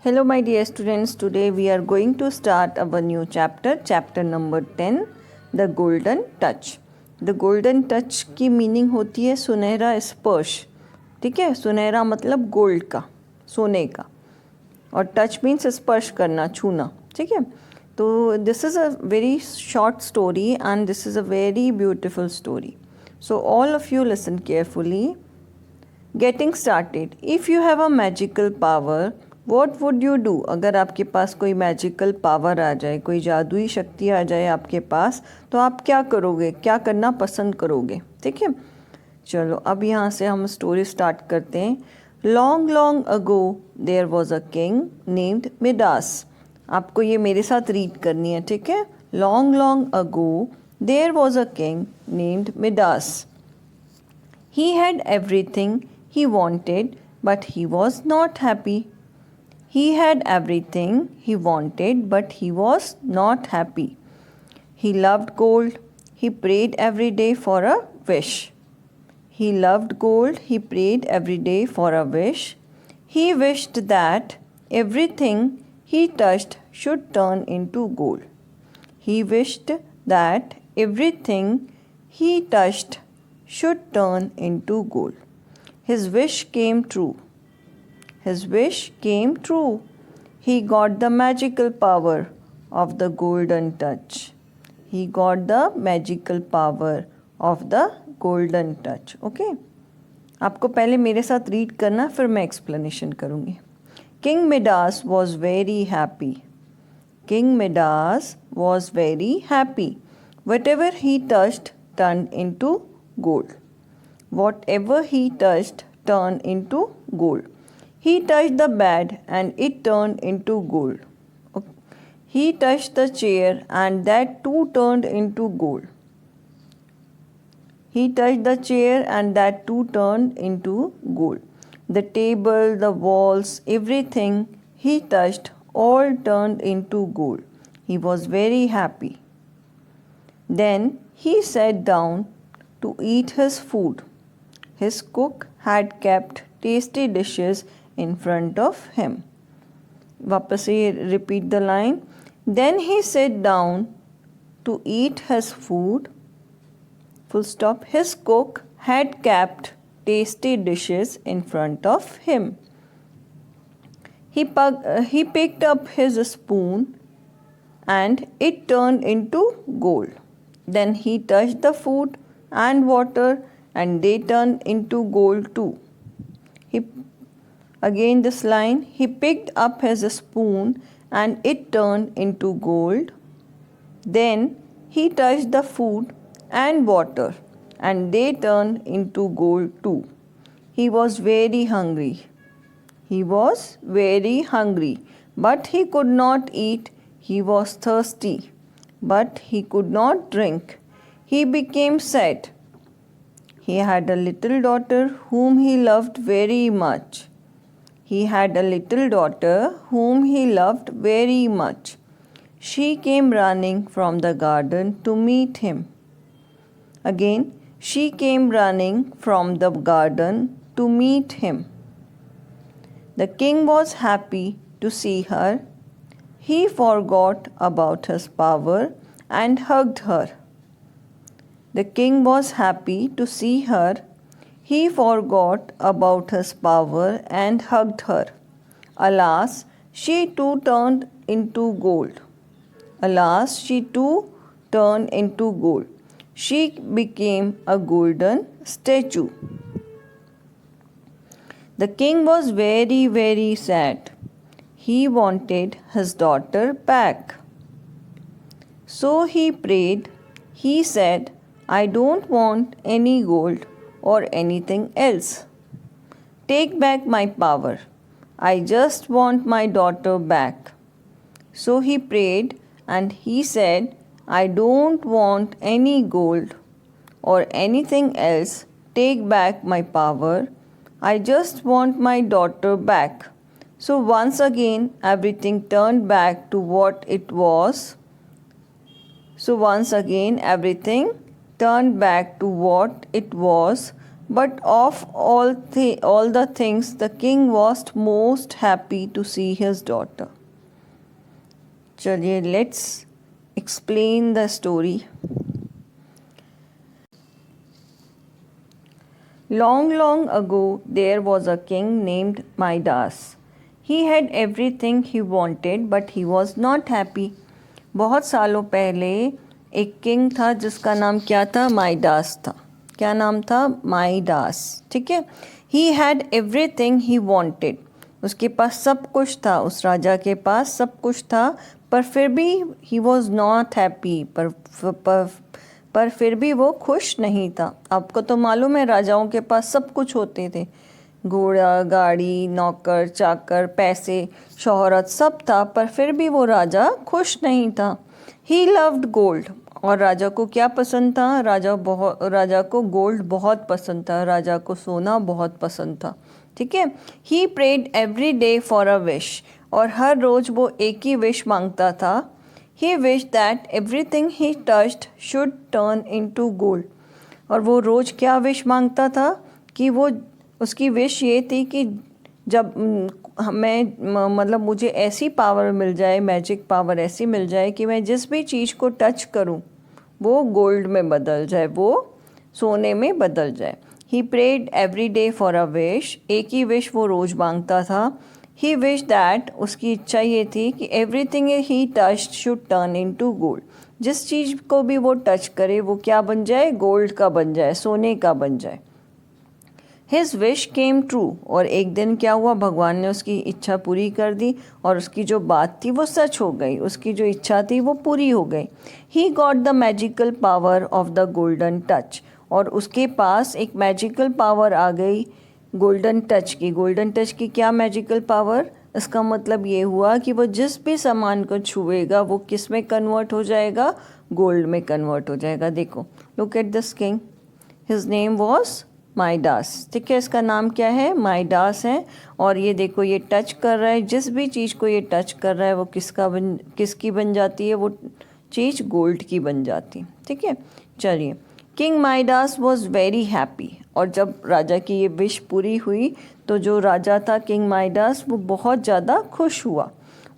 Hello my dear students, today we are going to start our new chapter number 10, The Golden Touch. The Golden Touch की meaning होती है सुनहरा स्पर्श. ठीक है, सुनहरा मतलब गोल्ड का, सोने का, और टच मीन्स स्पर्श करना, छूना. ठीक है, तो this is a very short story and this is a very beautiful story. So all of you listen carefully. Getting started. If you have a magical power, what would you do? अगर आपके पास कोई magical power आ जाए, कोई जादुई शक्ति आ जाए आपके पास, तो आप क्या करोगे, क्या करना पसंद करोगे? ठीक है, चलो अब यहाँ से हम स्टोरी स्टार्ट करते हैं. Long long ago there was a king named Midas. आपको ये मेरे साथ रीड करनी है. ठीक है, long long ago there was a king named Midas. He had everything he wanted, but he was not happy. He had everything he wanted, but he was not happy. He loved gold. He prayed every day for a wish. He loved gold. He prayed every day for a wish. He wished that everything he touched should turn into gold. He wished that everything he touched should turn into gold. His wish came true. His wish came true. He got the magical power of the golden touch. He got the magical power of the golden touch. Okay? आपको पहले मेरे साथ read करना, फिर मैं explanation करूँगी. King Midas was very happy. King Midas was very happy. Whatever he touched turned into gold. Whatever he touched turned into gold. He touched the bed and it turned into gold. He touched the chair and that too turned into gold. He touched the chair and that too turned into gold. The table, the walls, everything he touched all turned into gold. He was very happy. Then he sat down to eat his food. His cook had kept tasty dishes in front of him. वापस से repeat the line. Then he sat down to eat his food. Full stop. His cook had kept tasty dishes in front of him. He picked up his spoon and it turned into gold. Then he touched the food and water and they turned into gold too. Again this line, he picked up his spoon and it turned into gold. Then he touched the food and water and they turned into gold too. He was very hungry. He was very hungry, but he could not eat. He was thirsty, but he could not drink. He became sad. He had a little daughter whom he loved very much. He had a little daughter whom he loved very much. She came running from the garden to meet him. Again, she came running from the garden to meet him. The king was happy to see her. He forgot about his power and hugged her. The king was happy to see her. He forgot about his power and hugged her. Alas, she too turned into gold. Alas, she too turned into gold. She became a golden statue. The king was very, very sad. He wanted his daughter back. So he prayed. He said, I don't want any gold or anything else. Take back my power. I just want my daughter back. So he prayed and he said, I don't want any gold or anything else. Take back my power. I just want my daughter back. So once again, everything turned back to what it was. So once again, everything turned back to what it was But of all the things, the king was most happy to see his daughter. चलिए, let's explain the story. Long, long ago, there was a king named Midas. He had everything he wanted, but he was not happy. बहुत सालों पहले एक king था जिसका नाम क्या था? माइडास था. क्या नाम था? माइडास. ठीक है. He had everything he wanted. उसके पास सब कुछ था, उस राजा के पास सब कुछ था, पर फिर भी ही वॉज नॉट हैप्पी. पर फिर भी वो खुश नहीं था. आपको तो मालूम है राजाओं के पास सब कुछ होते थे, घोड़ा, गाड़ी, नौकर, चाकर, पैसे, शोहरत, सब था, पर फिर भी वो राजा खुश नहीं था. He loved gold. और राजा को क्या पसंद था? राजा को गोल्ड बहुत पसंद था, राजा को सोना बहुत पसंद था. ठीक है. He prayed every day for a wish. और हर रोज़ वो एक ही विश मांगता था. He wish that everything he touched should turn into gold. और वो रोज़ क्या विश मांगता था कि वो उसकी विश ये थी कि जब मतलब मुझे ऐसी पावर मिल जाए, मैजिक पावर ऐसी मिल जाए कि मैं जिस भी चीज़ को टच करूं वो गोल्ड में बदल जाए, वो सोने में बदल जाए. He prayed every day for a wish. एक ही विश वो रोज़ मांगता था. ही विश दैट, उसकी इच्छा ये थी कि everything he touched should turn into gold. जिस चीज़ को भी वो टच करे वो क्या बन जाए? गोल्ड का बन जाए, सोने का बन जाए. हिज विश केम ट्रू. और एक दिन क्या हुआ? भगवान ने उसकी इच्छा पूरी कर दी और उसकी जो बात थी वो सच हो गई, उसकी जो इच्छा थी वो पूरी हो गई. He got the magical power of the golden touch. और उसके पास एक मैजिकल पावर आ गई गोल्डन टच की. गोल्डन टच की क्या मैजिकल पावर? इसका मतलब ये हुआ कि वो जिस भी सामान को छुएगा वो किस में कन्वर्ट हो जाएगा? गोल्ड में कन्वर्ट हो जाएगा. देखो, look at this king. His name was Midas. ठीक है, इसका नाम क्या है? माइडास है. और ये देखो, ये टच कर रहा है, जिस भी चीज़ को ये टच कर रहा है वो किसकी बन जाती है? वो चीज़ गोल्ड की बन जाती. ठीक है. चलिए, king Midas was very happy. और जब राजा की ये विश पूरी हुई तो जो राजा था किंग माइडास वो बहुत ज़्यादा खुश हुआ.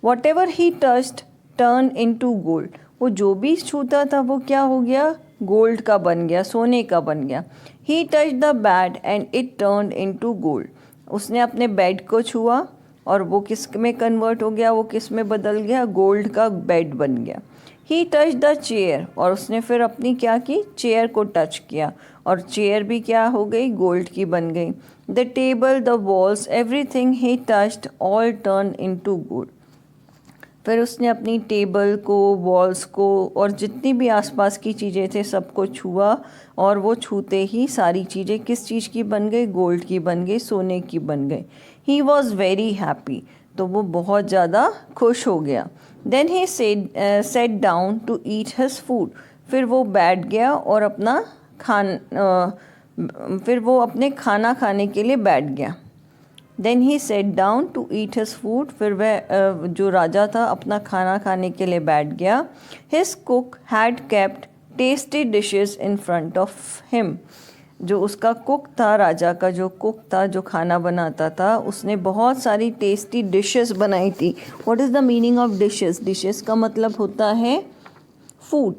What ever he touched turn into gold. वो जो भी छूता था वो क्या हो गया? गोल्ड का बन गया, सोने का बन गया. He touch the bed and it turn into gold. उसने अपने बेड को छुआ और वो किस में कन्वर्ट हो गया? वो किस में बदल गया? गोल्ड का बेड बन गया. He touch the chair. और उसने फिर अपनी क्या की? चेयर को टच किया और चेयर भी क्या हो गई? गोल्ड की बन गई. The table, the walls, everything he touched all turn into gold. फिर उसने अपनी टेबल को, वॉल्स को और जितनी भी आसपास की चीज़ें थे सबको छुआ और वो छूते ही सारी चीज़ें किस चीज़ की बन गई? गोल्ड की बन गई, सोने की बन गई. He was very happy. तो वो बहुत ज़्यादा खुश हो गया. Then he sat down to eat his food. फिर वो बैठ गया और फिर वो अपने खाना खाने के लिए बैठ गया. Then he sat down to eat his food. फिर वह जो राजा था अपना खाना खाने के लिए बैठ गया. His cook had kept tasty dishes in front of him. जो उसका कुक था, राजा का जो कुक था, जो खाना बनाता था, उसने बहुत सारी टेस्टी डिशेस बनाई थी. What is the meaning of dishes? Dishes का मतलब होता है फूड.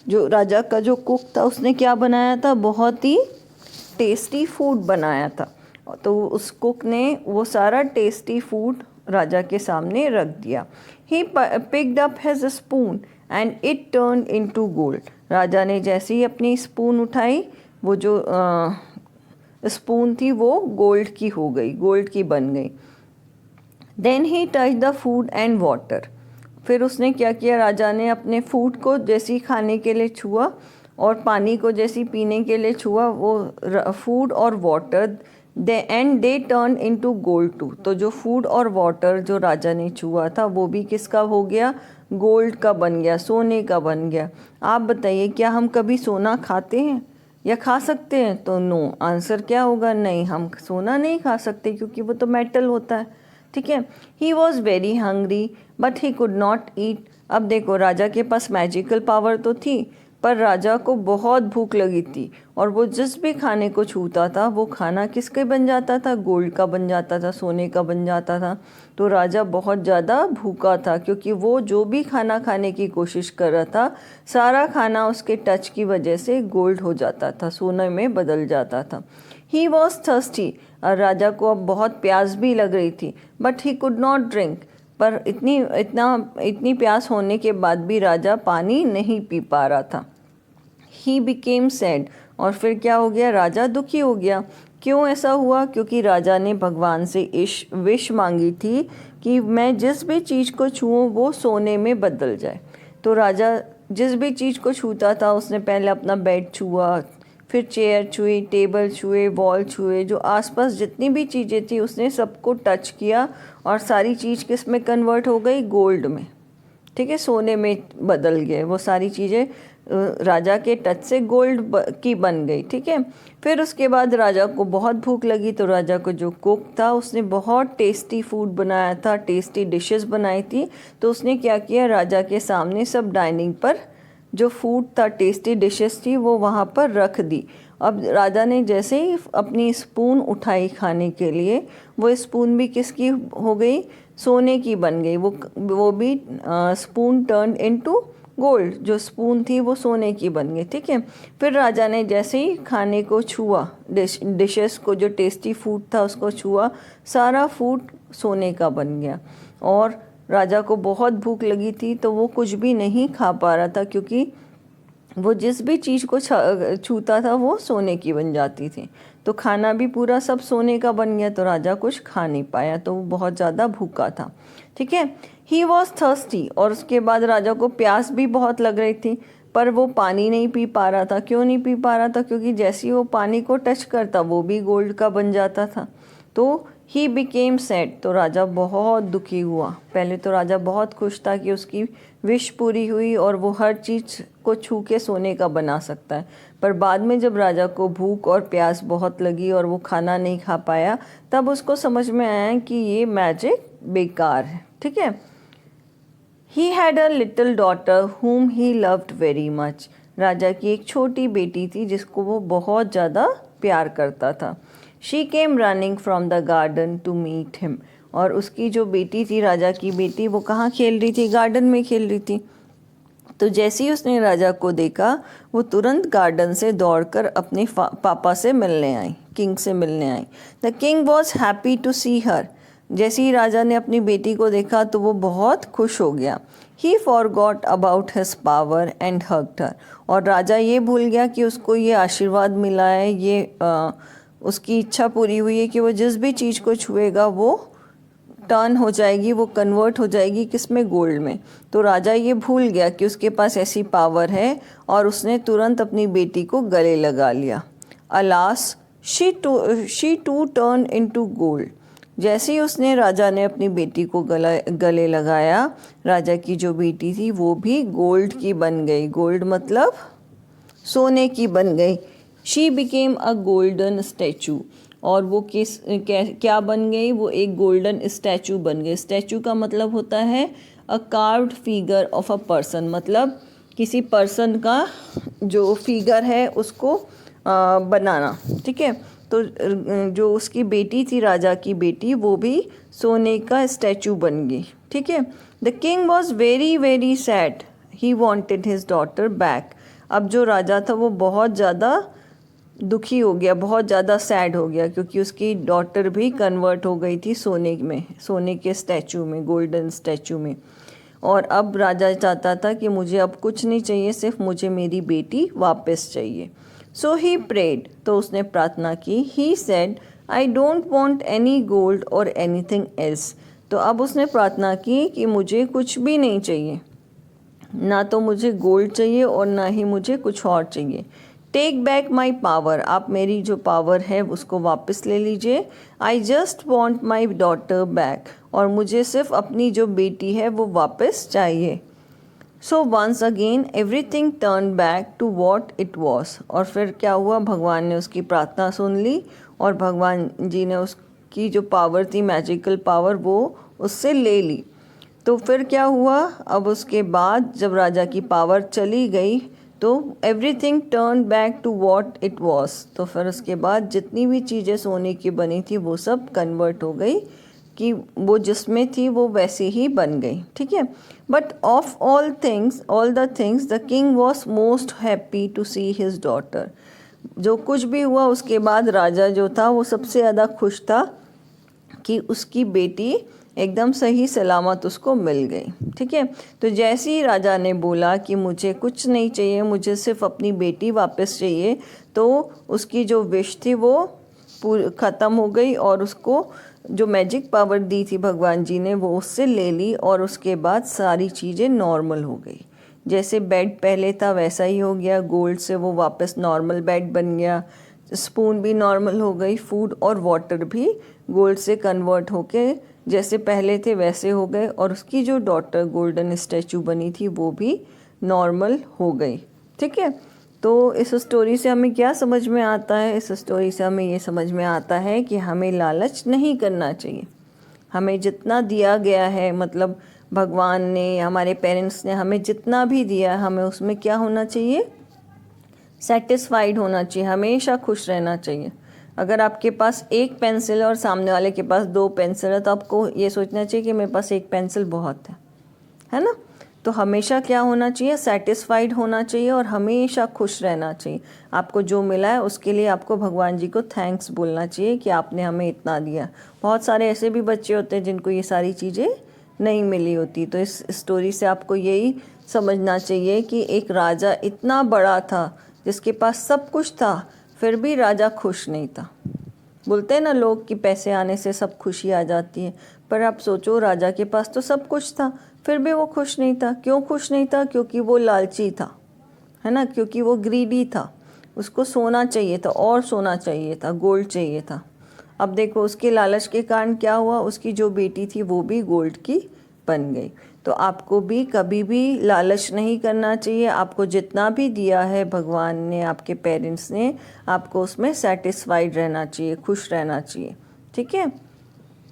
जो राजा का जो कुक था उसने क्या बनाया था? बहुत ही टेस्टी फूड बनाया था. तो उस कुक ने वो सारा टेस्टी फूड राजा के सामने रख दिया. He picked up his spoon and it turn into gold. राजा ने जैसे ही अपनी स्पून उठाई, वो जो स्पून थी वो गोल्ड की हो गई, गोल्ड की बन गई. Then he touch the food and water. फिर उसने क्या किया? राजा ने अपने फूड को जैसे खाने के लिए छुआ और पानी को जैसे पीने के लिए छुआ, वो फूड और water they turn into gold too. तो जो फूड और वाटर जो राजा ने छुआ था वो भी किसका हो गया? गोल्ड का बन गया, सोने का बन गया. आप बताइए, क्या हम कभी सोना खाते हैं या खा सकते हैं? तो नो. आंसर क्या होगा? नहीं, हम सोना नहीं खा सकते क्योंकि वो तो मेटल होता है. ठीक है. ही was very hungry but he could not eat. अब देखो, राजा के पास मैजिकल पावर तो थी पर राजा को बहुत भूख लगी थी और वो जिस भी खाने को छूता था वो खाना किसके बन जाता था, गोल्ड का बन जाता था, सोने का बन जाता था। तो राजा बहुत ज़्यादा भूखा था क्योंकि वो जो भी खाना खाने की कोशिश कर रहा था सारा खाना उसके टच की वजह से गोल्ड हो जाता था, सोने में बदल जाता था। ही वॉज थर्स्टी, और राजा को अब बहुत प्यास भी लग रही थी, but he could not drink, पर इतनी प्यास होने के बाद भी राजा पानी नहीं पी पा रहा था। ही बिकेम सैड, और फिर क्या हो गया, राजा दुखी हो गया। क्यों ऐसा हुआ? क्योंकि राजा ने भगवान से विश मांगी थी कि मैं जिस भी चीज़ को छूऊं वो सोने में बदल जाए। तो राजा जिस भी चीज़ को छूता था, उसने पहले अपना बेड छुआ, फिर चेयर छुई, टेबल छुए, वॉल छुए, जो आसपास जितनी भी चीज़ें थी उसने सबको टच किया और सारी चीज़ किस में कन्वर्ट हो गई, गोल्ड में। ठीक है, सोने में बदल गए वो सारी चीज़ें, राजा के टच से गोल्ड की बन गई। ठीक है, फिर उसके बाद राजा को बहुत भूख लगी, तो राजा को जो कुक था उसने बहुत टेस्टी फूड बनाया था, टेस्टी डिशेस बनाई थी। तो उसने क्या किया, राजा के सामने सब डाइनिंग पर जो फूड था, टेस्टी डिशेस थी, वो वहाँ पर रख दी। अब राजा ने जैसे ही अपनी स्पून उठाई खाने के लिए, वो स्पून भी किसकी हो गई, सोने की बन गई। वो भी स्पून टर्न इनटू गोल्ड, जो स्पून थी वो सोने की बन गई। ठीक है, फिर राजा ने जैसे ही खाने को छुआ, डिशेस को, जो टेस्टी फूड था उसको छुआ, सारा फूड सोने का बन गया। और राजा को बहुत भूख लगी थी तो वो कुछ भी नहीं खा पा रहा था क्योंकि वो जिस भी चीज़ को छूता था वो सोने की बन जाती थी। तो खाना भी पूरा सब सोने का बन गया, तो राजा कुछ खा नहीं पाया, तो वो बहुत ज़्यादा भूखा था। ठीक है, ही वॉज थर्स्टी, और उसके बाद राजा को प्यास भी बहुत लग रही थी, पर वो पानी नहीं पी पा रहा था। क्यों नहीं पी पा रहा था? क्योंकि जैसे ही वो पानी को टच करता वो भी गोल्ड का बन जाता था। तो ही बिकेम सैड, तो राजा बहुत दुखी हुआ। पहले तो राजा बहुत खुश था कि उसकी विश पूरी हुई और वो हर चीज़ को छू के सोने का बना सकता है, पर बाद में जब राजा को भूख और प्यास बहुत लगी और वो खाना नहीं खा पाया, तब उसको समझ में आया कि ये मैजिक बेकार है। ठीक है, he had a little daughter whom he loved very much, राजा की एक छोटी बेटी थी जिसको वो बहुत ज़्यादा प्यार करता था। She came running from the garden to meet him, और उसकी जो बेटी थी, राजा की बेटी, वो कहाँ खेल रही थी, गार्डन में खेल रही थी। तो जैसे ही उसने राजा को देखा, वो तुरंत गार्डन से दौड़कर अपने पापा से मिलने आई, किंग से मिलने आई। The king was happy to see her, जैसे ही राजा ने अपनी बेटी को देखा तो वो बहुत खुश हो गया। He forgot about his power and hugged her, और राजा ये भूल गया कि उसको ये आशीर्वाद मिला है, उसकी इच्छा पूरी हुई है कि वो जिस भी चीज़ को छुएगा वो टर्न हो जाएगी, वो कन्वर्ट हो जाएगी किस में, गोल्ड में। तो राजा ये भूल गया कि उसके पास ऐसी पावर है और उसने तुरंत अपनी बेटी को गले लगा लिया। Alas she too turn into gold, जैसे ही उसने, राजा ने अपनी बेटी को गले लगाया, राजा की जो बेटी थी वो भी गोल्ड की बन गई। गोल्ड मतलब सोने की बन गई। She became a golden statue, और वो क्या बन गई, वो एक गोल्डन स्टैचू बन गई। स्टैचू का मतलब होता है a carved figure of a person, मतलब किसी पर्सन का जो फिगर है उसको बनाना। ठीक है, तो जो उसकी बेटी थी, राजा की बेटी, वो भी सोने का स्टैचू बन गई। ठीक है, the king was very very sad, he wanted his daughter back. अब जो राजा था वो बहुत ज़्यादा दुखी हो गया, बहुत ज़्यादा सैड हो गया, क्योंकि उसकी डॉटर भी कन्वर्ट हो गई थी सोने में, सोने के स्टैचू में, गोल्डन स्टैचू में। और अब राजा चाहता था कि मुझे अब कुछ नहीं चाहिए, सिर्फ मुझे मेरी बेटी वापस चाहिए। सो ही प्रेड, तो उसने प्रार्थना की। He said, I don't want any gold और एनीथिंग एल्स, तो अब उसने प्रार्थना की कि मुझे कुछ भी नहीं चाहिए, ना तो मुझे गोल्ड चाहिए और ना ही मुझे कुछ और चाहिए। टेक बैक माई पावर, आप मेरी जो पावर है उसको वापस ले लीजिए। I just want my daughter back, और मुझे सिर्फ अपनी जो बेटी है वो वापस चाहिए। So once again everything turn back to what it was, और फिर क्या हुआ, भगवान ने उसकी प्रार्थना सुन ली और भगवान जी ने उसकी जो पावर थी, मैजिकल पावर, वो उससे ले ली। तो फिर क्या हुआ, अब उसके बाद जब राजा की पावर चली गई, तो everything turn back to what it was, तो फिर उसके बाद जितनी भी चीज़ें सोने की बनी थी वो सब कन्वर्ट हो गई कि वो जिसमें थी वो वैसे ही बन गई, ठीक है। But of all the things the king was most happy to see his daughter. जो कुछ भी हुआ उसके बाद राजा जो था वो सबसे ज़्यादा खुश था कि उसकी बेटी एकदम सही सलामत उसको मिल गई, ठीक है। तो जैसे ही राजा ने बोला कि मुझे कुछ नहीं चाहिए, मुझे सिर्फ अपनी बेटी वापस चाहिए, तो उसकी जो विश थी वो ख़त्म हो गई और उसको जो मैजिक पावर दी थी भगवान जी ने वो उससे ले ली और उसके बाद सारी चीज़ें नॉर्मल हो गई। जैसे बेड पहले था वैसा ही हो गया, गोल्ड से वो वापस नॉर्मल बेड बन गया, स्पून भी नॉर्मल हो गई, फूड और वाटर भी गोल्ड से कन्वर्ट होके जैसे पहले थे वैसे हो गए, और उसकी जो डॉटर गोल्डन स्टैचू बनी थी वो भी नॉर्मल हो गई, ठीक है। तो इस स्टोरी से हमें क्या समझ में आता है? इस स्टोरी से हमें ये समझ में आता है कि हमें लालच नहीं करना चाहिए। हमें जितना दिया गया है, मतलब भगवान ने, हमारे पेरेंट्स ने हमें जितना भी दिया, हमें उसमें क्या होना चाहिए? सेटिस्फाइड होना चाहिए, हमेशा खुश रहना चाहिए। अगर आपके पास एक पेंसिल है और सामने वाले के पास 2 पेंसिल है तो आपको ये सोचना चाहिए कि मेरे पास एक पेंसिल बहुत है ना। तो हमेशा क्या होना चाहिए? सेटिस्फाइड होना चाहिए और हमेशा खुश रहना चाहिए। आपको जो मिला है उसके लिए आपको भगवान जी को थैंक्स बोलना चाहिए कि आपने हमें इतना दिया। बहुत सारे ऐसे भी बच्चे होते हैं जिनको ये सारी चीज़ें नहीं मिली होती। तो इस स्टोरी से आपको यही समझना चाहिए कि एक राजा इतना बड़ा था जिसके पास सब कुछ था, फिर भी राजा खुश नहीं था। बोलते हैं ना लोग कि पैसे आने से सब खुशी आ जाती है, पर आप सोचो राजा के पास तो सब कुछ था, फिर भी वो खुश नहीं था। क्यों खुश नहीं था? क्योंकि वो लालची था, है ना, क्योंकि वो ग्रीडी था। उसको सोना चाहिए था और सोना चाहिए था, गोल्ड चाहिए था। अब देखो उसके लालच के कारण क्या हुआ, उसकी जो बेटी थी वो भी गोल्ड की बन गई। तो आपको भी कभी भी लालच नहीं करना चाहिए। आपको जितना भी दिया है भगवान ने, आपके पेरेंट्स ने, आपको उसमें सेटिस्फाइड रहना चाहिए, खुश रहना चाहिए, ठीक है।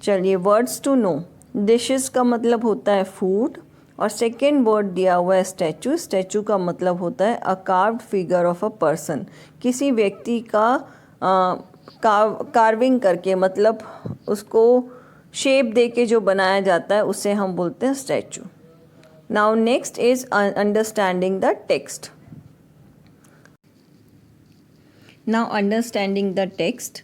चलिए, वर्ड्स टू नो। डिशेस का मतलब होता है फूड, और सेकेंड वर्ड दिया हुआ है स्टैचू। स्टैचू का मतलब होता है a carved figure of a person, किसी व्यक्ति का कार्विंग करके, मतलब उसको शेप दे के जो बनाया जाता है उसे हम बोलते हैं statue. Now next is understanding the text. Now understanding the text.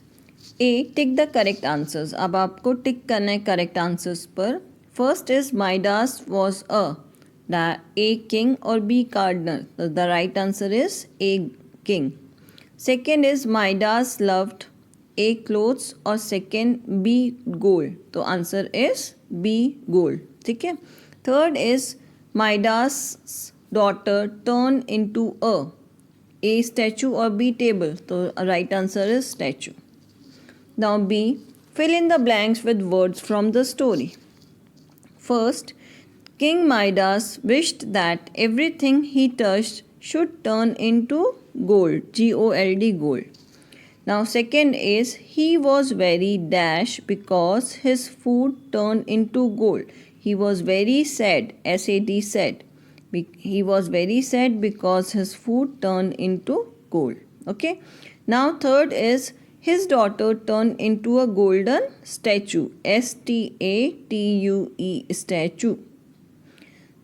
A, tick the correct answers. अब आपको टिक करना है करेक्ट आंसर्स पर। First is Midas was A king और B gardener, the right answer is A king. Second is Midas loved A clothes और second B gold, तो answer is B gold, ठीक है। Third is Midas daughter turn into A statue और B table, तो right answer is statue. Now B, fill in the blanks with words from the story. First, King Midas wished that everything he touched should turn into gold, G-O-L-D, gold. Now second is, he was very dash because his food turned into gold. He was very sad, S-A-D, sad. He was very sad because his food turned into gold. Okay. Now third is, his daughter turned into a golden statue, S-T-A-T-U-E, statue.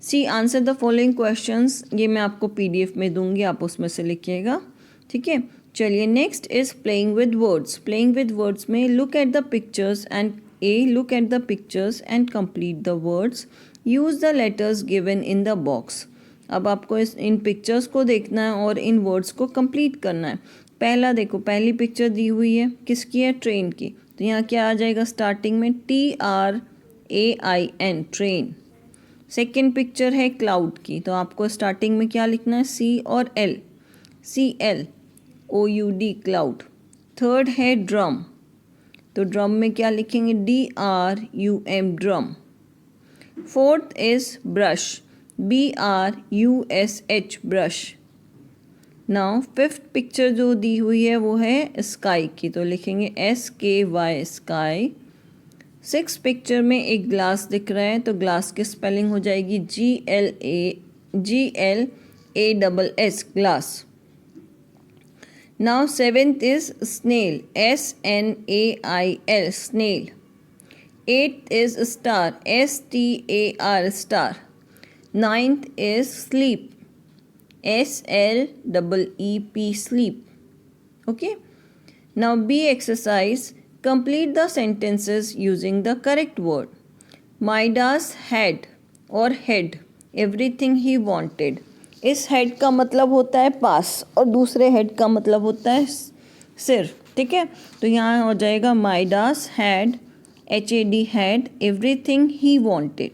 See, answer the following questions. ये मैं आपको PDF में दूंगी, आप उसमें से लिखिएगा, ठीक है। चलिए, next is playing with words. Playing with words में look at the pictures and look at the pictures and complete the words. Use the letters given in the box. अब आपको इन पिक्चर्स को देखना है और इन वर्ड्स को कंप्लीट करना है। पहला देखो, पहली पिक्चर दी हुई है, किसकी है? ट्रेन की। तो यहाँ क्या आ जाएगा स्टार्टिंग में? TRAIN, train. सेकेंड पिक्चर है क्लाउड की, तो आपको स्टार्टिंग में क्या लिखना है? C और L, CLOUD, क्लाउड। थर्ड है ड्रम, तो ड्रम में क्या लिखेंगे? DRUM, drum. Fourth is brush, BRUSH, brush. Now fifth picture जो दी हुई है वो है स्काई की, तो लिखेंगे SKY, स्काई। सिक्स पिक्चर में एक ग्लास दिख रहा है, तो ग्लास की स्पेलिंग हो जाएगी GLASS, GLASS, glass. Now seventh is snail, SNAIL, snail. Eighth is star, STAR, star. Ninth is sleep, SLEEP, sleep. Okay. Now B exercise. Complete the sentences using the correct word. Midas had और head everything he wanted. इस head का मतलब होता है पास और दूसरे head का मतलब होता है सिर. ठीक है, तो यहाँ हो जाएगा Midas had, HAD, had everything he wanted.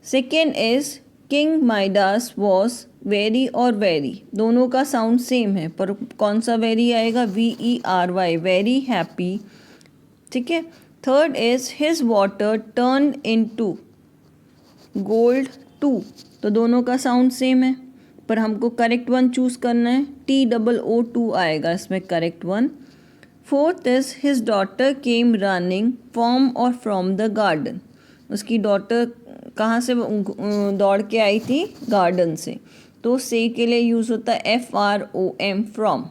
Second is King Midas was very और वेरी दोनों का साउंड सेम है, पर कौन सा वेरी आएगा? VERY, very happy. ठीक है. Third is his water turn into gold too, तो दोनों का साउंड सेम है, पर हमको करेक्ट वन चूज करना है. TOO2 आएगा इसमें correct one. Fourth is his daughter came running from और फ्रॉम द गार्डन, उसकी डॉटर कहाँ से दौड़ के आई थी? गार्डन से, तो से के लिए यूज होता है FROM, from.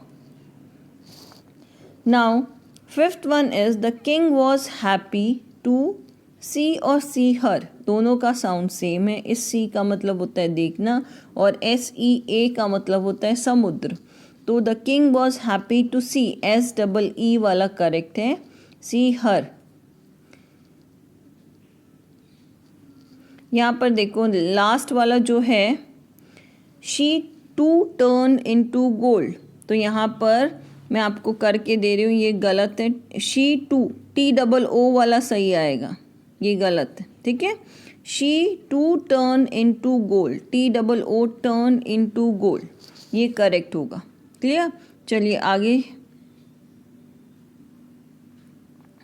Now fifth one is the king was happy to see और सी हर, दोनों का साउंड सेम है. इस सी का मतलब होता है देखना और SEA का मतलब होता है समुद्र, तो the king was happy to see, SEE वाला करेक्ट है, सी हर. यहाँ पर देखो लास्ट वाला जो है she too turn into gold, तो यहाँ पर मैं आपको करके दे रही हूँ, ये गलत है. शी टू, TOO वाला सही आएगा, ये गलत है. ठीक है. She too turn into gold, TOO turn into gold, ये करेक्ट होगा. क्लियर. चलिए आगे.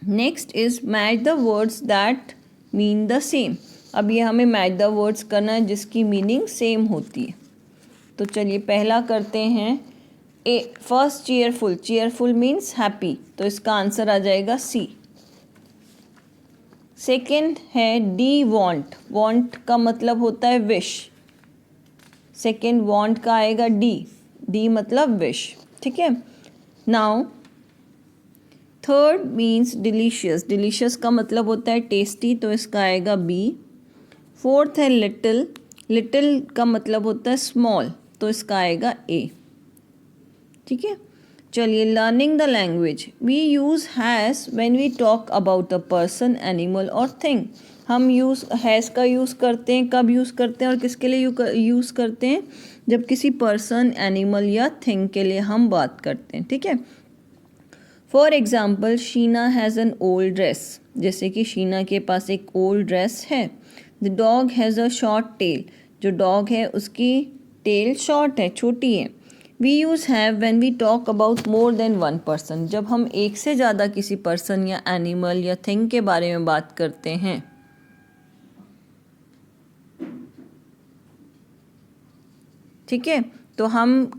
Next is match the words that mean the same. अब ये हमें मैच द वर्ड्स करना है जिसकी मीनिंग सेम होती है. तो चलिए पहला करते हैं. First cheerful, cheerful means happy, तो इसका आंसर आ जाएगा C. सेकेंड है डी वॉन्ट, वॉन्ट का मतलब होता है विश, सेकेंड वॉन्ट का आएगा डी मतलब विश. ठीक है. Now third means delicious, delicious का मतलब होता है टेस्टी, तो इसका आएगा B. फोर्थ है लिटिल, लिटिल का मतलब होता है स्मॉल, तो इसका आएगा A. ठीक है. चलिए learning the language. We use has when we talk about a person, animal और थिंग. हम यूज़ हैज़ का यूज़ करते हैं, कब यूज़ करते हैं और किसके लिए यूज़ करते हैं? जब किसी पर्सन, एनिमल या थिंग के लिए हम बात करते हैं. ठीक है. For example Sheena has an old dress, जैसे कि शीना के पास एक ओल्ड ड्रेस है. The dog has a short tail, जो डॉग है उसकी टेल शॉर्ट है, छोटी है. We use have when we talk about more than one person, जब हम एक से ज़्यादा किसी पर्सन या एनिमल या थिंग के बारे में बात करते हैं. ठीक है. तो हम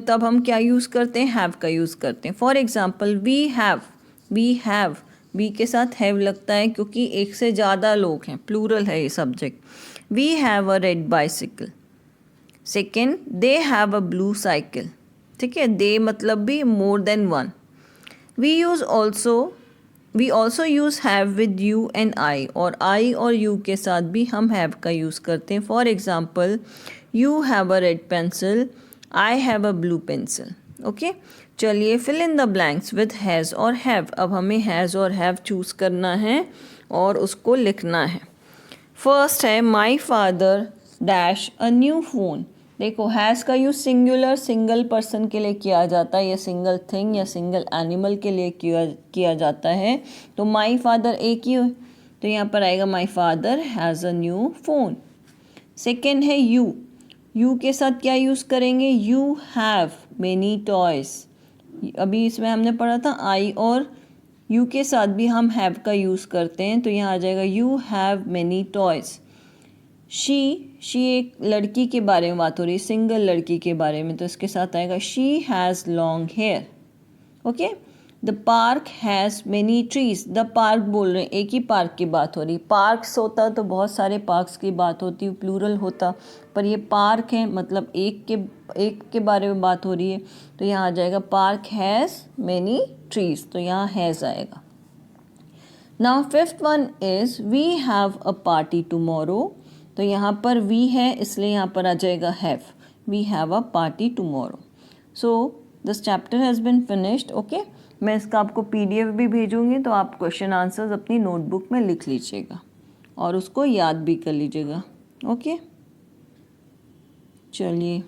तब हम क्या यूज़ करते हैं? हैव का यूज़ करते हैं. For example we have, we के साथ हैव लगता है क्योंकि एक से ज़्यादा लोग हैं, प्लूरल है ये subject. We have a red bicycle. Second they have a blue cycle. ठीक है. दे मतलब भी more than one. We also use have with you and I, और आई और यू के साथ भी हम हैव का यूज़ करते हैं. For example you have a red pencil, I have a blue pencil. Okay. चलिए fill in the blanks with has और हैव. अब हमें हैज़ और हैव चूज़ करना है और उसको लिखना है. फर्स्ट है my father dash a new phone. देखो हैज़ का यूज़ सिंगुलर, सिंगल पर्सन के लिए किया जाता है, या सिंगल थिंग या सिंगल एनिमल के लिए किया जाता है. तो माई फादर एक ही, तो यहाँ पर आएगा my father has a new phone. Second है यू के साथ क्या यूज़ करेंगे? You have many toys. अभी इसमें हमने पढ़ा था आई और यू के साथ भी हम हैव का यूज़ करते हैं, तो यहाँ आ जाएगा you have many toys. She एक लड़की के बारे में बात हो रही है, सिंगल लड़की के बारे में, तो इसके साथ आएगा she has long hair. Okay. The park has many trees. The park बोल रहे हैं, एक ही पार्क की बात हो रही। पार्क्स होता तो बहुत सारे पार्क्स की बात होती, प्लूरल होता, पर ये पार्क है मतलब एक के बारे में बात हो रही है, तो यहाँ आ जाएगा पार्क हैज़ मैनी ट्रीज, तो यहाँ हैज़ आएगा। Now fifth one is we have a party tomorrow. तो यहाँ पर वी है इसलिए यहाँ पर आ जाएगा have, we have a party tomorrow. So this chapter has been finished. Okay, मैं इसका आपको PDF भी भेजूँगी, तो आप क्वेश्चन आंसर्स अपनी नोटबुक में लिख लीजिएगा और उसको याद भी कर लीजिएगा। ओके, चलिए।